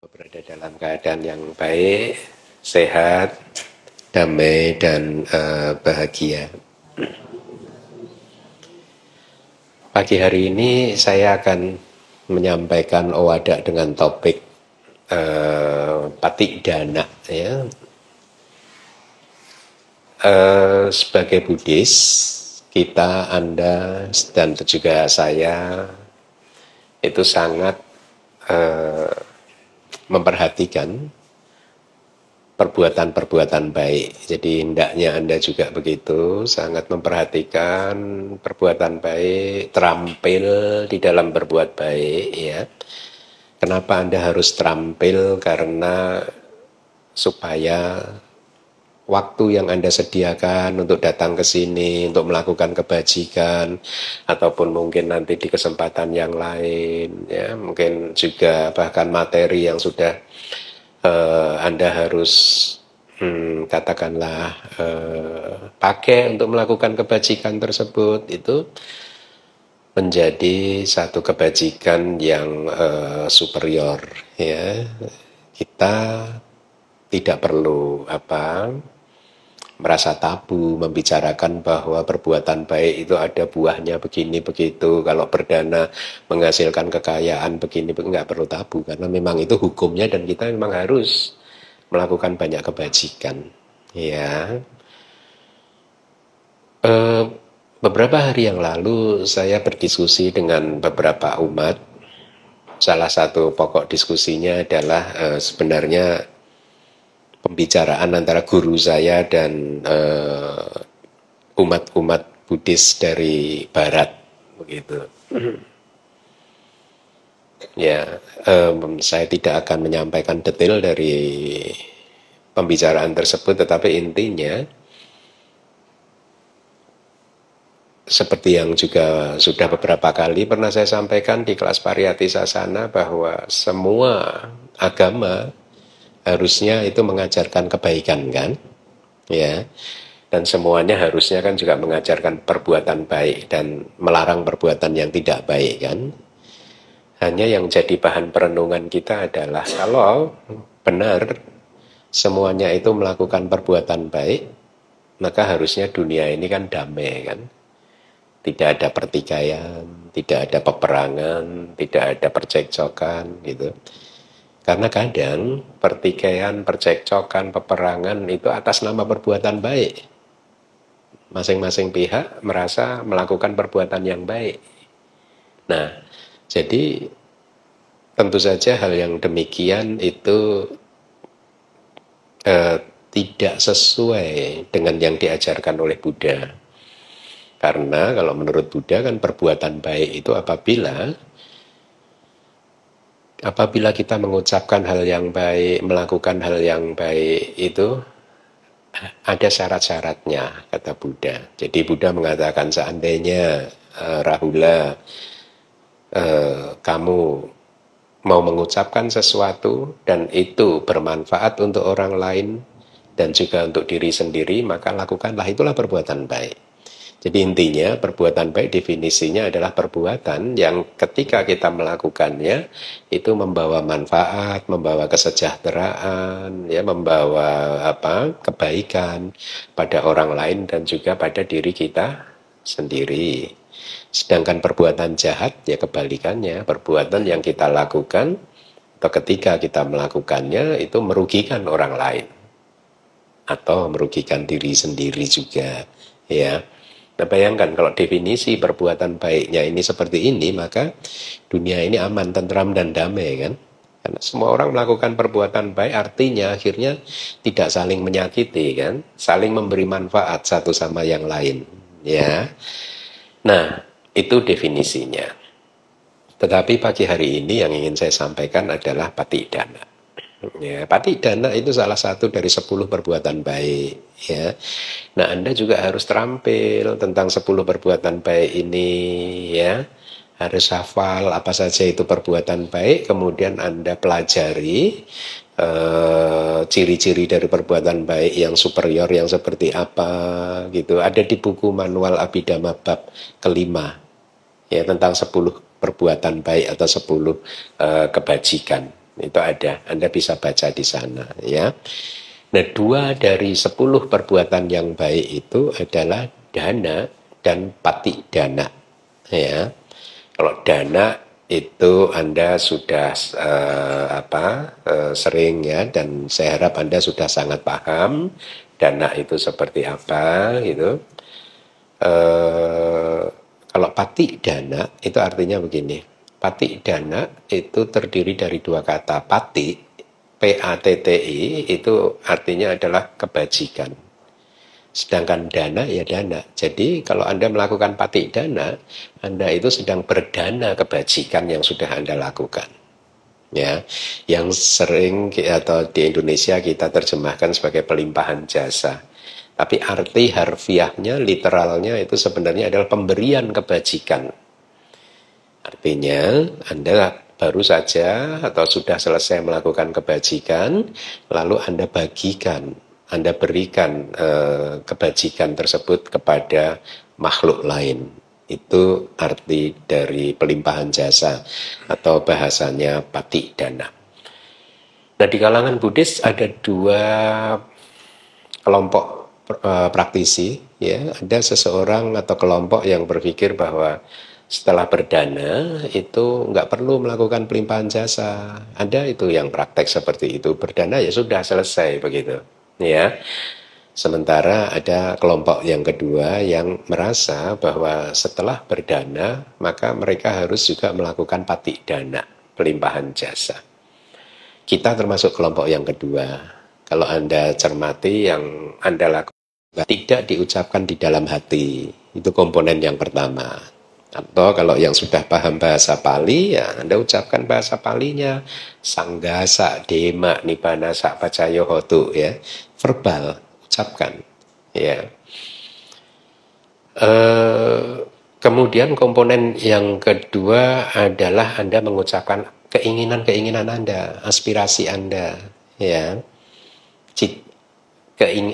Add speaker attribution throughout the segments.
Speaker 1: berada dalam keadaan yang baik, sehat, damai, dan bahagia. Pagi hari ini saya akan menyampaikan owadak dengan topik patidana, ya. Sebagai Buddhis, kita, Anda, dan juga saya itu sangat memperhatikan perbuatan-perbuatan baik. Jadi hendaknya Anda juga begitu, sangat memperhatikan perbuatan baik, terampil di dalam berbuat baik, ya. Kenapa Anda harus terampil? Karena supaya waktu yang Anda sediakan untuk datang ke sini, untuk melakukan kebajikan, ataupun mungkin nanti di kesempatan yang lain, ya, mungkin juga bahkan materi yang sudah Anda harus katakanlah pakai untuk melakukan kebajikan tersebut, itu menjadi satu kebajikan yang superior, ya. Kita tidak perlu merasa tabu membicarakan bahwa perbuatan baik itu ada buahnya begini begitu. Kalau berdana menghasilkan kekayaan begini, nggak perlu tabu, karena memang itu hukumnya dan kita memang harus melakukan banyak kebajikan, ya. Beberapa hari yang lalu saya berdiskusi dengan beberapa umat. Salah satu pokok diskusinya adalah sebenarnya pembicaraan antara guru saya dan umat-umat Buddhis dari Barat, begitu. Ya, saya tidak akan menyampaikan detail dari pembicaraan tersebut, tetapi intinya seperti yang juga sudah beberapa kali pernah saya sampaikan di kelas Pariyati Sasana, bahwa semua agama harusnya itu mengajarkan kebaikan, kan, ya, dan semuanya harusnya kan juga mengajarkan perbuatan baik dan melarang perbuatan yang tidak baik, kan. Hanya yang jadi bahan perenungan kita adalah kalau benar semuanya itu melakukan perbuatan baik, maka harusnya dunia ini kan damai, kan. Tidak ada pertikaian, tidak ada peperangan, tidak ada percekcokan, gitu. Karena kadang pertikaian, percekcokan, peperangan itu atas nama perbuatan baik. Masing-masing pihak merasa melakukan perbuatan yang baik. Nah, jadi tentu saja hal yang demikian itu tidak sesuai dengan yang diajarkan oleh Buddha. Karena kalau menurut Buddha kan perbuatan baik itu apabila kita mengucapkan hal yang baik, melakukan hal yang baik, itu ada syarat-syaratnya, kata Buddha. Jadi Buddha mengatakan seandainya Rahula, kamu mau mengucapkan sesuatu dan itu bermanfaat untuk orang lain dan juga untuk diri sendiri, maka lakukanlah, itulah perbuatan baik. Jadi intinya perbuatan baik definisinya adalah perbuatan yang ketika kita melakukannya itu membawa manfaat, membawa kesejahteraan, ya, membawa kebaikan pada orang lain dan juga pada diri kita sendiri. Sedangkan perbuatan jahat ya kebalikannya, perbuatan yang kita lakukan atau ketika kita melakukannya itu merugikan orang lain atau merugikan diri sendiri juga, ya. Nah, bayangkan kalau definisi perbuatan baiknya ini seperti ini, maka dunia ini aman, tentram, dan damai, kan? Karena semua orang melakukan perbuatan baik, artinya akhirnya tidak saling menyakiti, kan? Saling memberi manfaat satu sama yang lain, ya. Nah, itu definisinya. Tetapi pagi hari ini yang ingin saya sampaikan adalah patidana. Ya, patidana itu salah satu dari 10 perbuatan baik, ya. Nah, Anda juga harus terampil tentang 10 perbuatan baik ini, ya. Harus hafal apa saja itu perbuatan baik, kemudian Anda pelajari ciri-ciri dari perbuatan baik yang superior yang seperti apa, gitu. Ada di buku manual Abhidhamma bab ke-5, ya, tentang 10 perbuatan baik atau 10 kebajikan. Itu ada, Anda bisa baca di sana ya. Nah, 2 dari 10 perbuatan yang baik itu adalah dana dan pati dana. Ya, kalau dana itu Anda sudah sering ya, dan saya harap Anda sudah sangat paham dana itu seperti apa gitu. Kalau pati dana itu artinya begini. Pati dana itu terdiri dari 2 kata. Pati, P-A-T-T-I, itu artinya adalah kebajikan. Sedangkan dana ya dana. Jadi kalau Anda melakukan pati dana, Anda itu sedang berdana kebajikan yang sudah Anda lakukan. Ya, yang sering atau di Indonesia kita terjemahkan sebagai pelimpahan jasa. Tapi arti harfiahnya, literalnya itu sebenarnya adalah pemberian kebajikan. Artinya Anda baru saja atau sudah selesai melakukan kebajikan, lalu Anda bagikan, Anda berikan kebajikan tersebut kepada makhluk lain. Itu arti dari pelimpahan jasa atau bahasanya pati dana. Nah, di kalangan Buddhis ada 2 kelompok praktisi, ya. Ada seseorang atau kelompok yang berpikir bahwa setelah berdana itu nggak perlu melakukan pelimpahan jasa. Ada itu yang praktek seperti itu, berdana ya sudah selesai begitu, ya. Sementara ada kelompok yang kedua yang merasa bahwa setelah berdana maka mereka harus juga melakukan pati dana, pelimpahan jasa. Kita termasuk kelompok yang kedua. Kalau Anda cermati, yang Anda lakukan tidak diucapkan di dalam hati. Itu komponen yang pertama. Atau kalau yang sudah paham bahasa Pali, ya Anda ucapkan bahasa Palinya. Sanggasa, dema, nibbana, sakpacayo, hotu, ya. Verbal, ucapkan. Ya. Kemudian komponen yang kedua adalah Anda mengucapkan keinginan-keinginan Anda, aspirasi Anda. Ya.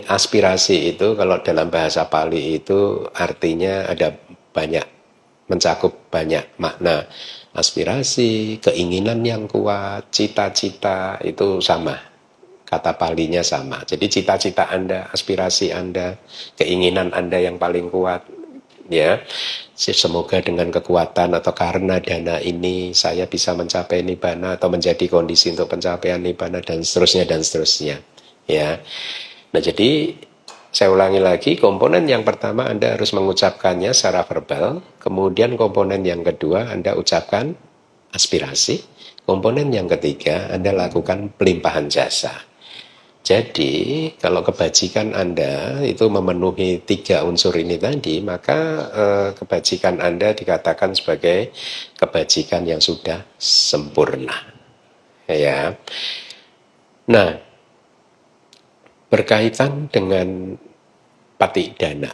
Speaker 1: Aspirasi itu kalau dalam bahasa Pali itu artinya ada banyak, mencakup banyak makna. Aspirasi, keinginan yang kuat, cita-cita itu sama. Kata Palinya sama. Jadi cita-cita Anda, aspirasi Anda, keinginan Anda yang paling kuat, ya. Semoga dengan kekuatan atau karena dana ini saya bisa mencapai nibbana atau menjadi kondisi untuk pencapaian nibbana dan seterusnya, ya. Nah, jadi saya ulangi lagi, komponen yang pertama Anda harus mengucapkannya secara verbal, kemudian komponen yang kedua Anda ucapkan aspirasi, komponen yang ketiga Anda lakukan pelimpahan jasa. Jadi kalau kebajikan Anda itu memenuhi 3 unsur ini tadi, maka kebajikan Anda dikatakan sebagai kebajikan yang sudah sempurna. Ya. Nah, berkaitan dengan pati dana,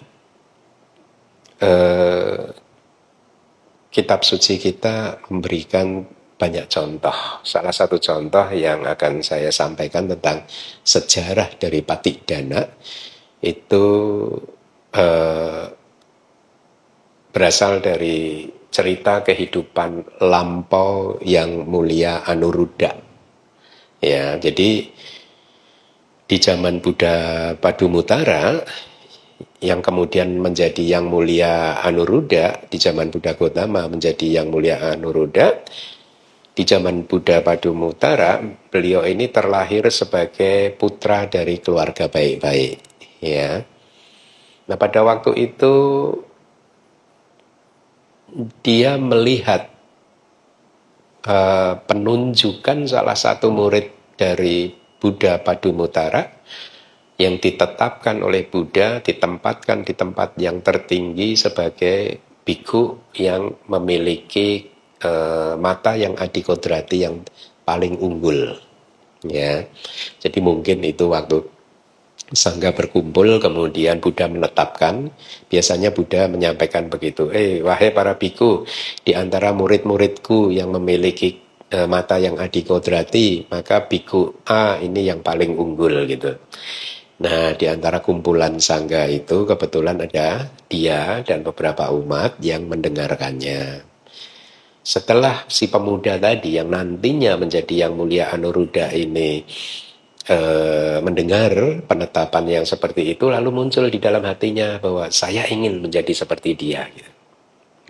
Speaker 1: kitab suci kita memberikan banyak contoh. Salah satu contoh yang akan saya sampaikan tentang sejarah dari pati dana itu berasal dari cerita kehidupan lampau yang mulia Anuruddha. Ya, jadi di zaman Buddha Padumutara yang kemudian menjadi yang mulia Anuruddha, di zaman Buddha Gotama menjadi yang mulia Anuruddha, di zaman Buddha Padumutara beliau ini terlahir sebagai putra dari keluarga baik-baik, ya. Nah, pada waktu itu dia melihat penunjukan salah satu murid dari Buddha Padumutara yang ditetapkan oleh Buddha, ditempatkan di tempat yang tertinggi sebagai bhikkhu yang memiliki mata yang adikodrati yang paling unggul. Ya, jadi mungkin itu waktu sangga berkumpul, kemudian Buddha menetapkan, biasanya Buddha menyampaikan begitu, wahai para bhikkhu, di antara murid-muridku yang memiliki mata yang adikodrati, maka bhikkhu A ini yang paling unggul gitu. Nah, di antara kumpulan sangga itu kebetulan ada dia dan beberapa umat yang mendengarkannya. Setelah si pemuda tadi yang nantinya menjadi yang mulia Anuruddha ini mendengar penetapan yang seperti itu, lalu muncul di dalam hatinya bahwa saya ingin menjadi seperti dia, gitu.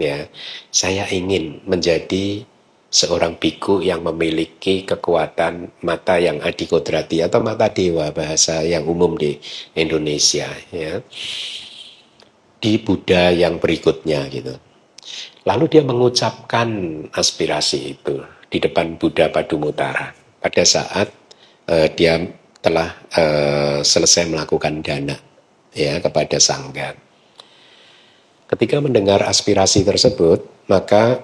Speaker 1: Ya, saya ingin menjadi seorang biku yang memiliki kekuatan mata yang adikodrati atau mata dewa, bahasa yang umum di Indonesia, ya, di Buddha yang berikutnya, gitu. Lalu dia mengucapkan aspirasi itu di depan Buddha Padumutara pada saat dia telah selesai melakukan dana, ya, kepada sangga. Ketika mendengar aspirasi tersebut, maka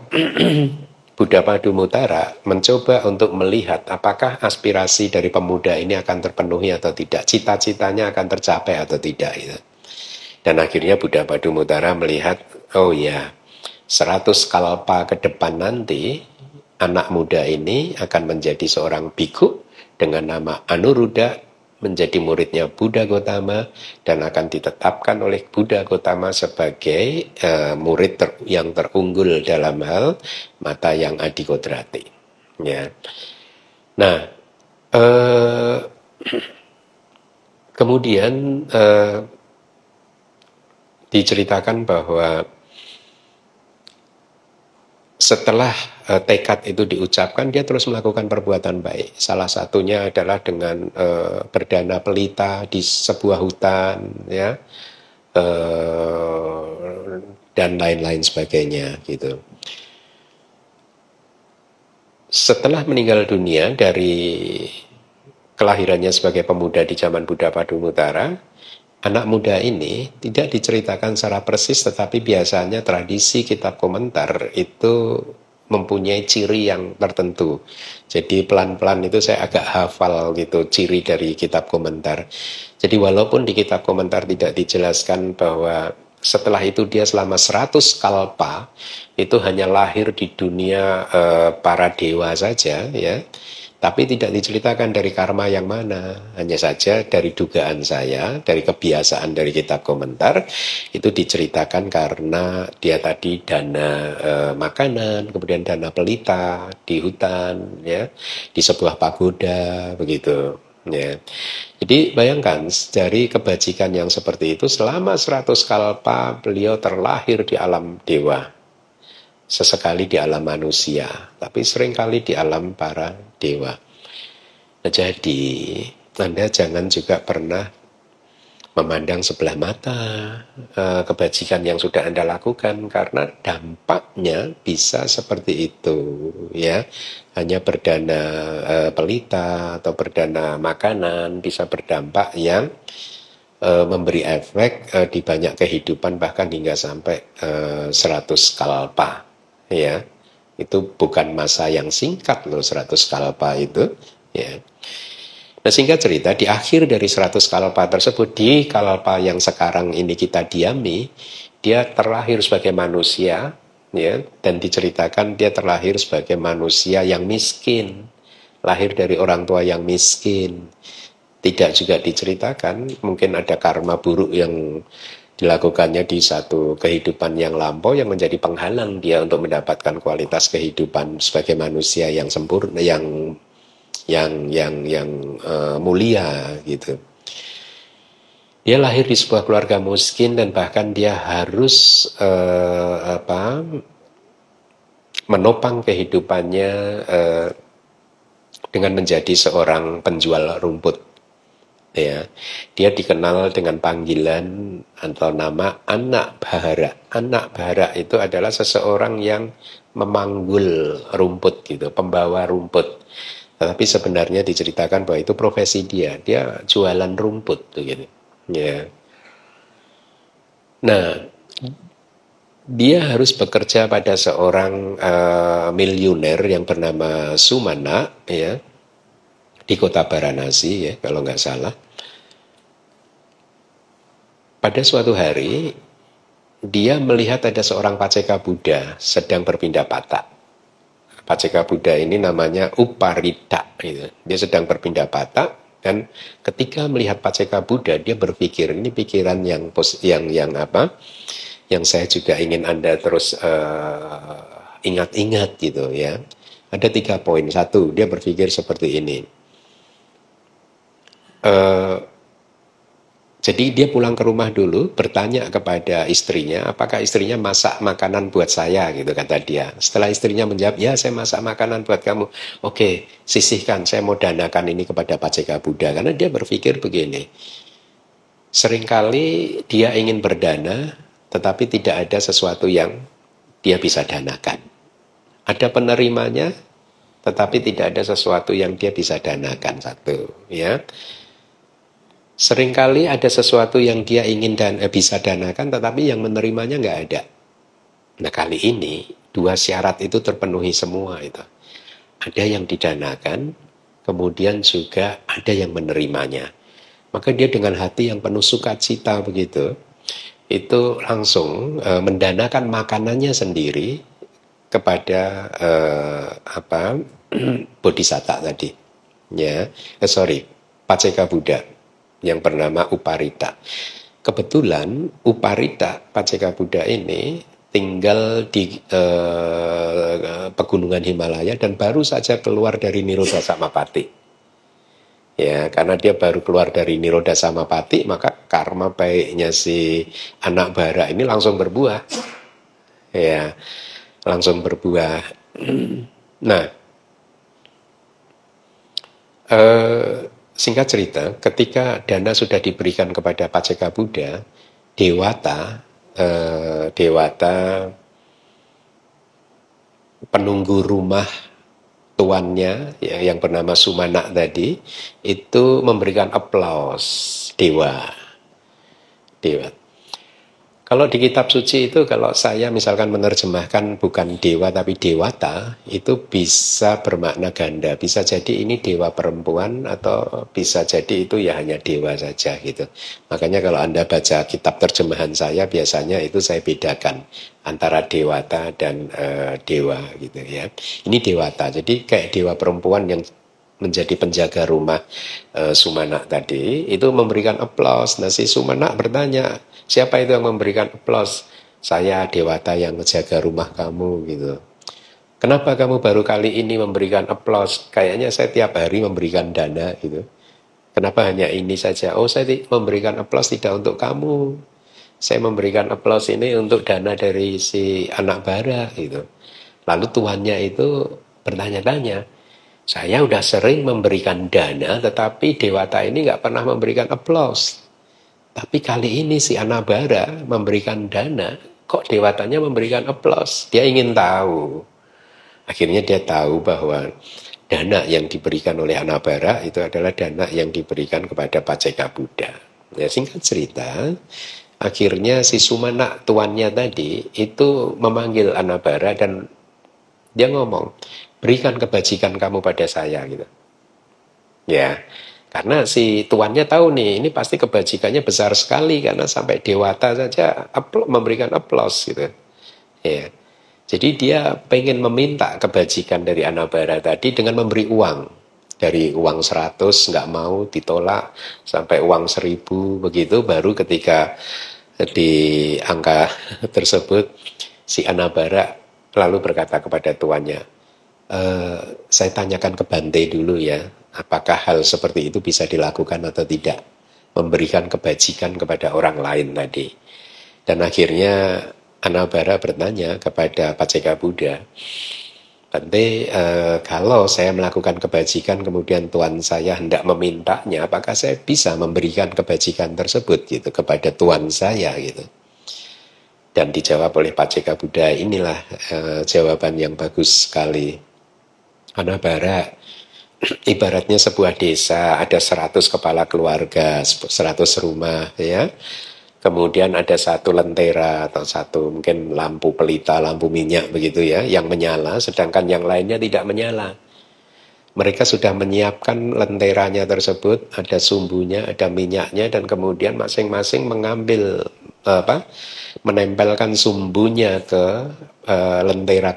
Speaker 1: Buddha Padumutara mencoba untuk melihat apakah aspirasi dari pemuda ini akan terpenuhi atau tidak, cita-citanya akan tercapai atau tidak, gitu. Dan akhirnya Buddha Padumutara melihat, oh ya, 100 kalpa ke depan nanti anak muda ini akan menjadi seorang biku dengan nama Anuruddha, menjadi muridnya Buddha Gotama, dan akan ditetapkan oleh Buddha Gotama sebagai murid yang terunggul dalam hal mata yang adikodrati, ya. Nah, kemudian diceritakan bahwa setelah tekad itu diucapkan, dia terus melakukan perbuatan baik. Salah satunya adalah dengan berdana pelita di sebuah hutan, ya, dan lain-lain sebagainya, gitu. Setelah meninggal dunia dari kelahirannya sebagai pemuda di zaman Buddha Padumutara, anak muda ini tidak diceritakan secara persis, tetapi biasanya tradisi kitab komentar itu mempunyai ciri yang tertentu. Jadi pelan-pelan itu saya agak hafal gitu ciri dari kitab komentar. Jadi walaupun di kitab komentar tidak dijelaskan bahwa setelah itu dia selama 100 kalpa itu hanya lahir di dunia para dewa saja, ya. Tapi tidak diceritakan dari karma yang mana. Hanya saja dari dugaan saya, dari kebiasaan dari kitab komentar, itu diceritakan karena dia tadi dana makanan, kemudian dana pelita di hutan, ya, di sebuah pagoda, begitu, ya. Jadi bayangkan dari kebajikan yang seperti itu, selama 100 kalpa beliau terlahir di alam dewa, sesekali di alam manusia, tapi seringkali di alam para dewa. Nah, jadi Anda jangan juga pernah memandang sebelah mata kebajikan yang sudah Anda lakukan, karena dampaknya bisa seperti itu, ya. Hanya berdana pelita atau berdana makanan bisa berdampak yang memberi efek di banyak kehidupan, bahkan hingga sampai 100 kalpa, ya. Itu bukan masa yang singkat loh, 100 kalpa itu, ya. Nah, singkat cerita, di akhir dari 100 kalpa tersebut, di kalpa yang sekarang ini kita diami, dia terlahir sebagai manusia, ya, dan diceritakan dia terlahir sebagai manusia yang miskin, lahir dari orang tua yang miskin. Tidak juga diceritakan mungkin ada karma buruk yang dilakukannya di satu kehidupan yang lampau yang menjadi penghalang dia untuk mendapatkan kualitas kehidupan sebagai manusia yang sempurna, yang mulia, gitu. Dia lahir di sebuah keluarga miskin dan bahkan dia harus menopang kehidupannya dengan menjadi seorang penjual rumput, ya. Dia dikenal dengan panggilan atau nama anak bahara. Anak bahara itu adalah seseorang yang memanggul rumput, gitu, pembawa rumput. Tetapi sebenarnya diceritakan bahwa itu profesi dia jualan rumput, gitu, ya. Nah, dia harus bekerja pada seorang miliuner yang bernama Sumana, ya, di kota Varanasi, ya, kalau nggak salah. Pada suatu hari, dia melihat ada seorang Paceka Buddha sedang berpindah patah. Paceka Buddha ini namanya Uparita, gitu. Dia sedang berpindah patah, dan ketika melihat Paceka Buddha, dia berpikir, ini pikiran yang apa? Yang saya juga ingin Anda terus ingat-ingat gitu ya. Ada 3 poin. Satu, dia berpikir seperti ini. Jadi dia pulang ke rumah dulu, bertanya kepada istrinya, apakah istrinya masak makanan buat saya, gitu kata dia. Setelah istrinya menjawab, ya saya masak makanan buat kamu. Oke, sisihkan, saya mau danakan ini kepada Paceka Buddha. Karena dia berpikir begini, seringkali dia ingin berdana, tetapi tidak ada sesuatu yang dia bisa danakan. Ada penerimanya, tetapi tidak ada sesuatu yang dia bisa danakan. Satu, ya. Seringkali ada sesuatu yang dia ingin dan bisa danakan, tetapi yang menerimanya nggak ada. Nah kali ini 2 syarat itu terpenuhi semua itu. Ada yang didanakan, kemudian juga ada yang menerimanya. Maka dia dengan hati yang penuh sukacita begitu, itu langsung mendanakan makanannya sendiri kepada Bodhisatta tadi. Ya, Paceka Buddha yang bernama Uparita. Kebetulan Uparita Paceka Buddha ini tinggal di pegunungan Himalaya dan baru saja keluar dari Nirodha Samapati. Ya, karena dia baru keluar dari Nirodha Samapati, maka karma baiknya si anak bara ini langsung berbuah. Ya, langsung berbuah. Nah, singkat cerita, ketika dana sudah diberikan kepada Paceka Buddha, Dewata penunggu rumah tuannya yang bernama Sumana tadi itu memberikan aplaus dewa. Kalau di kitab suci itu, kalau saya misalkan menerjemahkan bukan dewa tapi dewata, itu bisa bermakna ganda. Bisa jadi ini dewa perempuan atau bisa jadi itu ya hanya dewa saja gitu. Makanya kalau Anda baca kitab terjemahan saya, biasanya itu saya bedakan antara dewata dan dewa gitu ya. Ini dewata, jadi kayak dewa perempuan yang menjadi penjaga rumah Sumana tadi, itu memberikan aplaus. Nah si Sumana bertanya, siapa itu yang memberikan aplaus? Saya dewata yang menjaga rumah kamu gitu. Kenapa kamu baru kali ini memberikan aplaus? Kayaknya saya tiap hari memberikan dana gitu. Kenapa hanya ini saja? Oh saya memberikan aplaus tidak untuk kamu. Saya memberikan aplaus ini untuk dana dari si anak bara gitu. Lalu tuannya itu bertanya-tanya, saya udah sering memberikan dana, tetapi dewata ini nggak pernah memberikan aplaus. Tapi kali ini si Anabara memberikan dana, kok dewatanya memberikan aplaus? Dia ingin tahu. Akhirnya dia tahu bahwa dana yang diberikan oleh Anabara itu adalah dana yang diberikan kepada Paceka Buddha. Ya, singkat cerita, akhirnya si Sumana tuannya tadi itu memanggil Anabara dan dia ngomong, berikan kebajikan kamu pada saya gitu. Ya, karena si tuannya tahu nih, ini pasti kebajikannya besar sekali karena sampai dewata saja memberikan aplaus gitu. Ya. Jadi dia pengen meminta kebajikan dari Anabara tadi dengan memberi uang. Dari uang 100 nggak mau, ditolak sampai uang 1000 begitu, baru ketika di angka tersebut si Anabara lalu berkata kepada tuannya, saya tanyakan ke Bante dulu ya, apakah hal seperti itu bisa dilakukan atau tidak, memberikan kebajikan kepada orang lain tadi. Dan akhirnya Anabara bertanya kepada Paceka Buddha, Bante, kalau saya melakukan kebajikan kemudian tuan saya hendak memintanya, apakah saya bisa memberikan kebajikan tersebut gitu kepada tuan saya gitu. Dan dijawab oleh Paceka Buddha, inilah jawaban yang bagus sekali. Anabara, ibaratnya sebuah desa, ada 100 kepala keluarga, 100 rumah, ya. Kemudian ada satu lentera atau satu mungkin lampu pelita, lampu minyak begitu ya, yang menyala, sedangkan yang lainnya tidak menyala. Mereka sudah menyiapkan lenteranya tersebut, ada sumbunya, ada minyaknya, dan kemudian masing-masing mengambil menempelkan sumbunya ke lentera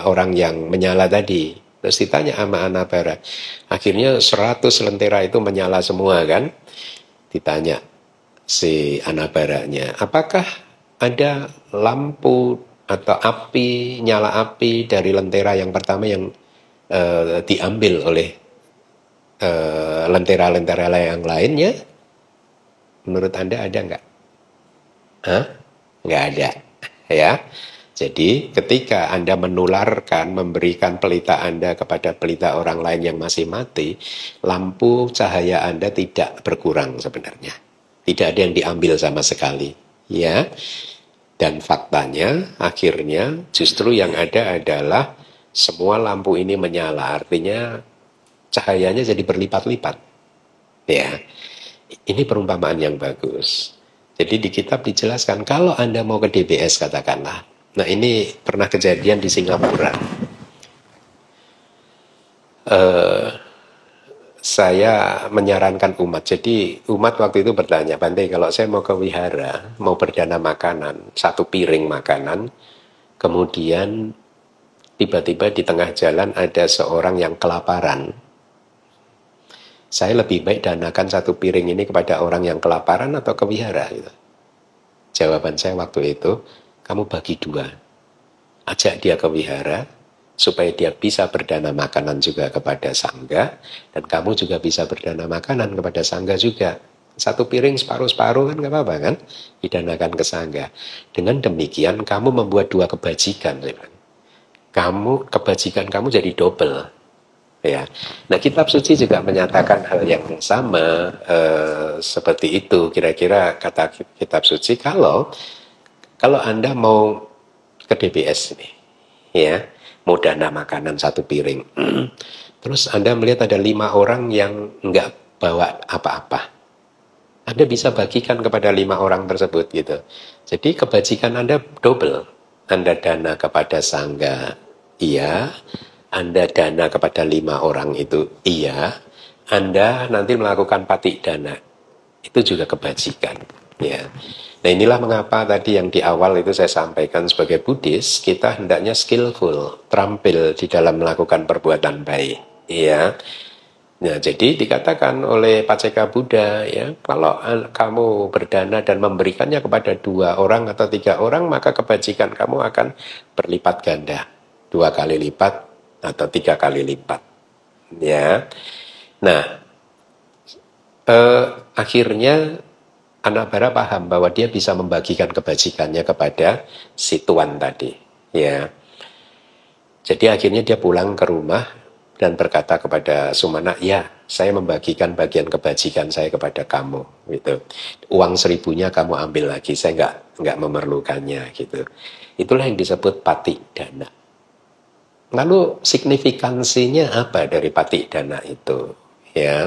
Speaker 1: orang yang menyala tadi. Terus ditanya sama Anabara, akhirnya 100 lentera itu menyala semua kan. Ditanya si Anabaranya, apakah ada lampu atau api, nyala api dari lentera yang pertama yang diambil oleh lentera-lentera yang lainnya, menurut Anda ada nggak? Hah? Nggak ada. Ya. Jadi ketika Anda menularkan, memberikan pelita Anda kepada pelita orang lain yang masih mati, lampu cahaya Anda tidak berkurang sebenarnya. Tidak ada yang diambil sama sekali. Ya. Dan faktanya akhirnya justru yang ada adalah semua lampu ini menyala. Artinya cahayanya jadi berlipat-lipat. Ya. Ini perumpamaan yang bagus. Jadi di kitab dijelaskan kalau Anda mau ke DBS katakanlah. Nah ini pernah kejadian di Singapura. Saya menyarankan umat. Jadi umat waktu itu bertanya, Bante kalau saya mau ke wihara, mau berdana makanan, 1 piring makanan, kemudian tiba-tiba di tengah jalan ada seorang yang kelaparan. Saya lebih baik danakan 1 piring ini kepada orang yang kelaparan atau ke wihara gitu. Jawaban saya waktu itu, kamu bagi 2. Ajak dia ke wihara, supaya dia bisa berdana makanan juga kepada sangga, dan kamu juga bisa berdana makanan kepada sangga juga. 1 piring separuh-separuh kan gak apa-apa kan? Didanakan ke sangga. Dengan demikian kamu membuat 2 kebajikan. Kebajikan kamu jadi double. Ya. Nah kitab suci juga menyatakan hal yang sama seperti itu. Kira-kira kata kitab suci, kalau Anda mau ke DBS nih, ya, mau dana makanan 1 piring, terus Anda melihat ada 5 orang yang nggak bawa apa-apa, Anda bisa bagikan kepada 5 orang tersebut gitu. Jadi kebajikan Anda double. Anda dana kepada sangga, iya. Anda dana kepada 5 orang itu, iya. Anda nanti melakukan patik dana, itu juga kebajikan, ya. Nah inilah mengapa tadi yang di awal itu saya sampaikan sebagai Buddhis, kita hendaknya skillful, terampil di dalam melakukan perbuatan baik. Ya. Nah jadi dikatakan oleh Paceka Buddha, ya, kalau kamu berdana dan memberikannya kepada 2 orang atau 3 orang, maka kebajikan kamu akan berlipat ganda, 2 kali lipat atau 3 kali lipat. Ya. Nah akhirnya anak bara paham bahwa dia bisa membagikan kebajikannya kepada si tuan tadi, ya. Jadi akhirnya dia pulang ke rumah dan berkata kepada Sumana, ya, saya membagikan bagian kebajikan saya kepada kamu, gitu. Uang 1.000-nya kamu ambil lagi, saya nggak memerlukannya, gitu. Itulah yang disebut patik dana. Lalu signifikansinya apa dari patik dana itu, ya?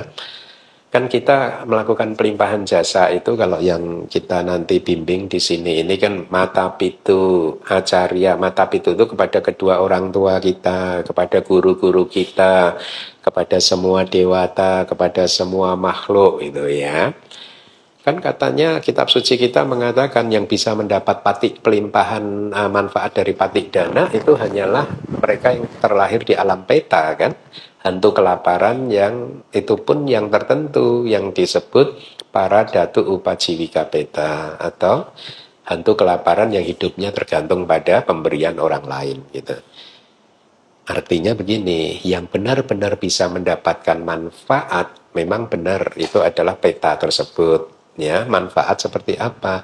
Speaker 1: Kan kita melakukan pelimpahan jasa itu, kalau yang kita nanti bimbing di sini ini kan mata pitu acarya. Mata pitu itu kepada kedua orang tua kita, kepada guru-guru kita, kepada semua dewata, kepada semua makhluk itu ya. Kan katanya kitab suci kita mengatakan yang bisa mendapat patik pelimpahan manfaat dari patik dana itu hanyalah mereka yang terlahir di alam peta kan. Hantu kelaparan yang itu pun yang tertentu yang disebut para datu upajiwika peta, atau hantu kelaparan yang hidupnya tergantung pada pemberian orang lain gitu. Artinya begini, yang benar-benar bisa mendapatkan manfaat memang benar itu adalah peta tersebut, ya. Manfaat seperti apa?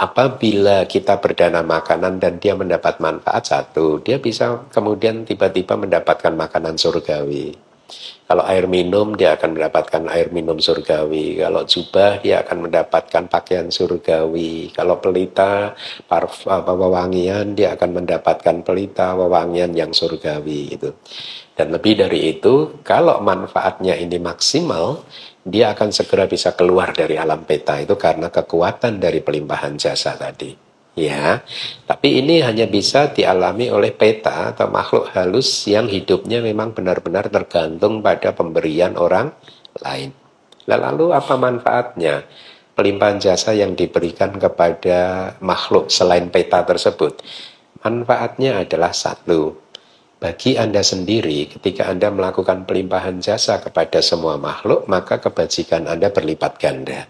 Speaker 1: Apabila kita berdana makanan dan dia mendapat manfaat 1, dia bisa kemudian tiba-tiba mendapatkan makanan surgawi. Kalau air minum, dia akan mendapatkan air minum surgawi. Kalau jubah, dia akan mendapatkan pakaian surgawi. Kalau pelita, wewangian, dia akan mendapatkan pelita, wewangian yang surgawi. Gitu. Dan lebih dari itu, kalau manfaatnya ini maksimal, dia akan segera bisa keluar dari alam peta itu karena kekuatan dari pelimpahan jasa tadi. Ya, tapi ini hanya bisa dialami oleh peta atau makhluk halus yang hidupnya memang benar-benar tergantung pada pemberian orang lain. Lalu apa manfaatnya? Pelimpahan jasa yang diberikan kepada makhluk selain peta tersebut. Manfaatnya adalah 1. Bagi Anda sendiri, ketika Anda melakukan pelimpahan jasa kepada semua makhluk, maka kebajikan Anda berlipat ganda.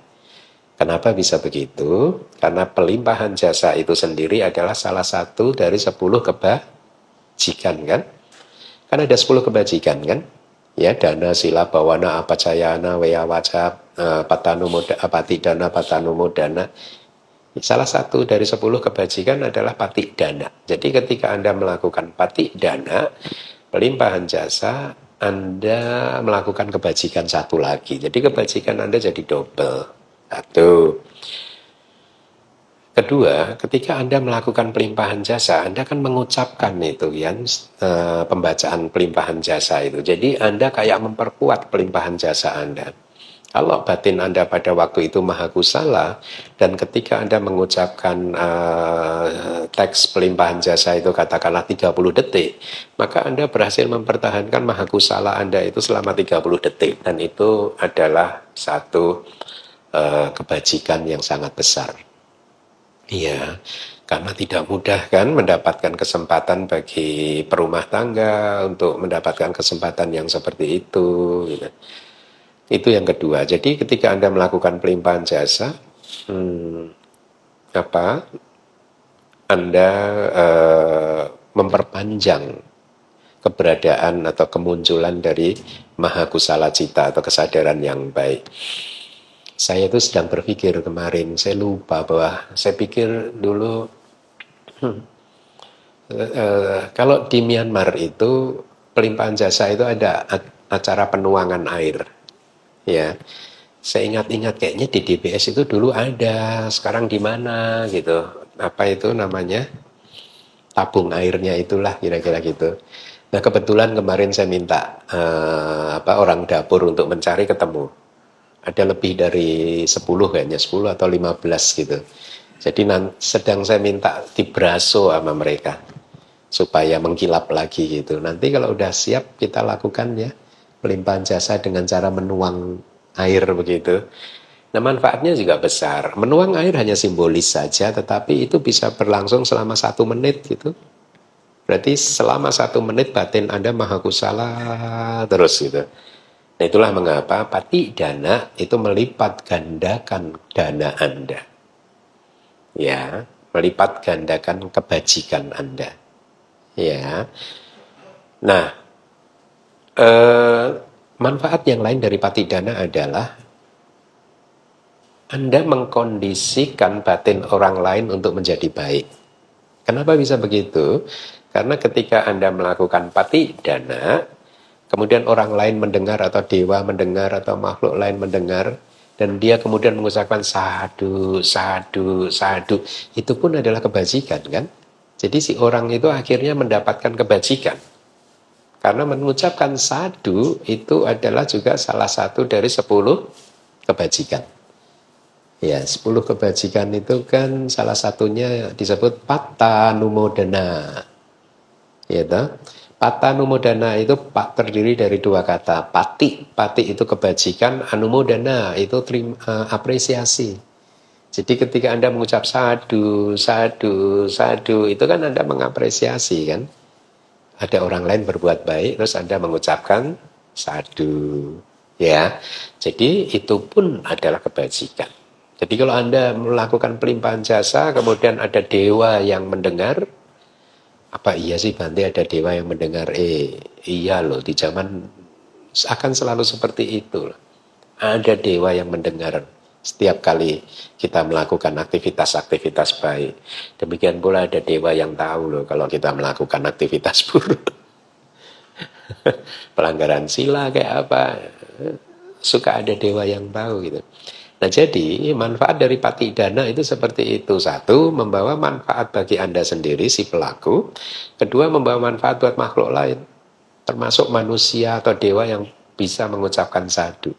Speaker 1: Kenapa bisa begitu? Karena pelimpahan jasa itu sendiri adalah salah satu dari 10 kebajikan kan? Kan ada 10 kebajikan kan? Ya, dana, sila, bawana, apacayana, weya, wacap, pati dana, patanumodana. Salah satu dari 10 kebajikan adalah pati dana. Jadi ketika Anda melakukan pati dana, pelimpahan jasa, Anda melakukan kebajikan satu lagi. Jadi kebajikan Anda jadi double. Satu. Kedua, ketika Anda melakukan pelimpahan jasa, Anda kan mengucapkan itu ya, pembacaan pelimpahan jasa itu. Jadi Anda kayak memperkuat pelimpahan jasa Anda. Kalau batin Anda pada waktu itu maha kusala, dan ketika Anda mengucapkan teks pelimpahan jasa itu katakanlah 30 detik, maka Anda berhasil mempertahankan maha kusala Anda itu selama 30 detik. Dan itu adalah satu kebajikan yang sangat besar. Iya, karena tidak mudah kan mendapatkan kesempatan bagi perumah tangga untuk mendapatkan kesempatan yang seperti itu. Gitu. Itu yang kedua. Jadi ketika Anda melakukan pelimpahan jasa, Anda memperpanjang keberadaan atau kemunculan dari maha kusala cita atau kesadaran yang baik. Saya itu sedang berpikir kemarin, saya lupa bahwa saya pikir dulu kalau di Myanmar itu pelimpahan jasa itu ada acara penuangan air. Ya, saya ingat-ingat kayaknya di DBS itu dulu ada, sekarang di mana gitu? Apa itu namanya? Tabung airnya itulah kira-kira gitu. Nah kebetulan kemarin saya minta orang dapur untuk mencari ketemu. Ada lebih dari 10 kayaknya, 10 atau 15 gitu. Jadi sedang saya minta dibraso sama mereka supaya mengkilap lagi gitu. Nanti kalau udah siap kita lakukan ya pelimpahan jasa dengan cara menuang air begitu. Nah manfaatnya juga besar. Menuang air hanya simbolis saja, tetapi itu bisa berlangsung selama 1 menit gitu. Berarti selama 1 menit batin Anda maha kusala terus gitu. Nah itulah mengapa pati dana itu melipat gandakan dana Anda. Ya, melipat gandakan kebajikan Anda. Ya. Nah, manfaat yang lain dari pati dana adalah Anda mengkondisikan batin orang lain untuk menjadi baik. Kenapa bisa begitu? Karena ketika Anda melakukan pati dana, kemudian orang lain mendengar atau dewa mendengar atau makhluk lain mendengar, dan dia kemudian mengucapkan sadu, sadu, sadu, itu pun adalah kebajikan kan? Jadi si orang itu akhirnya mendapatkan kebajikan. Karena mengucapkan sadu itu adalah juga salah satu dari 10 kebajikan. Ya, 10 kebajikan itu kan salah satunya disebut patanumodana. Ya toh? Patanumodana itu terdiri dari 2 kata. Pati, pati itu kebajikan, anumodana itu apresiasi. Jadi ketika Anda mengucap sadu, sadu, sadu, itu kan Anda mengapresiasi kan. Ada orang lain berbuat baik, terus Anda mengucapkan sadu. Ya, jadi itu pun adalah kebajikan. Jadi kalau Anda melakukan pelimpahan jasa, kemudian ada dewa yang mendengar, apa iya sih Bante ada dewa yang mendengar? Iya loh, di zaman akan selalu seperti itu. Ada dewa yang mendengar setiap kali kita melakukan aktivitas-aktivitas baik. Demikian pula ada dewa yang tahu loh kalau kita melakukan aktivitas buruk. Pelanggaran sila kayak apa. Suka ada dewa yang tahu gitu. Nah jadi manfaat dari pati dana itu seperti itu. 1, membawa manfaat bagi Anda sendiri si pelaku. 2, membawa manfaat buat makhluk lain. Termasuk manusia atau dewa yang bisa mengucapkan sadu.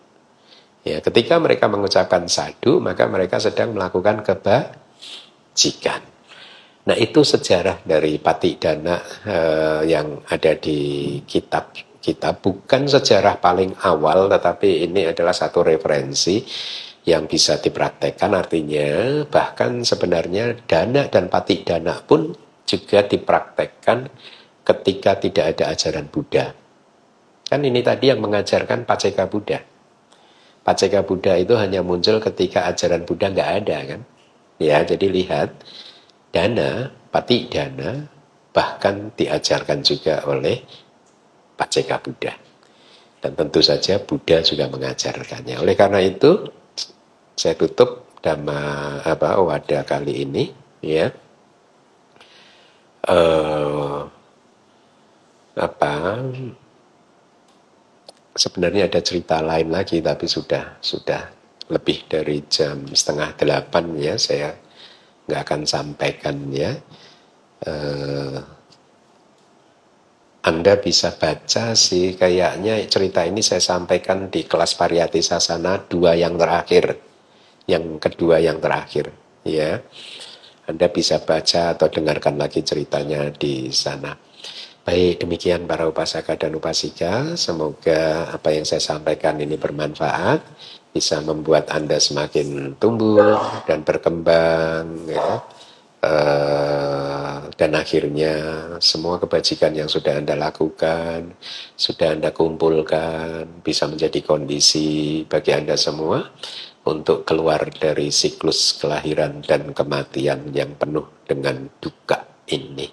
Speaker 1: Ya, ketika mereka mengucapkan sadu, maka mereka sedang melakukan kebajikan. Nah itu sejarah dari pati dana yang ada di kitab kita. Bukan sejarah paling awal, tetapi ini adalah satu referensi yang bisa dipraktekkan. Artinya bahkan sebenarnya dana dan pati dana pun juga dipraktekkan ketika tidak ada ajaran Buddha. Kan ini tadi yang mengajarkan Paceka Buddha. Paceka Buddha itu hanya muncul ketika ajaran Buddha nggak ada kan. Ya, jadi lihat, dana, pati dana, bahkan diajarkan juga oleh Paceka Buddha. Dan tentu saja Buddha juga mengajarkannya. Oleh karena itu, saya tutup Dhamma Wada kali ini, ya. Sebenarnya ada cerita lain lagi, tapi sudah lebih dari jam 7:30 ya, saya nggak akan sampaikan ya. Anda bisa baca sih, kayaknya cerita ini saya sampaikan di kelas Pariyati Sasana 2 yang terakhir, yang kedua yang terakhir ya. Anda bisa baca atau dengarkan lagi ceritanya di sana. Baik, demikian para upasaka dan upasika. Semoga apa yang saya sampaikan ini bermanfaat, bisa membuat Anda semakin tumbuh dan berkembang, ya. Dan akhirnya semua kebajikan yang sudah Anda lakukan, sudah Anda kumpulkan, bisa menjadi kondisi bagi Anda semua untuk keluar dari siklus kelahiran dan kematian yang penuh dengan duka ini.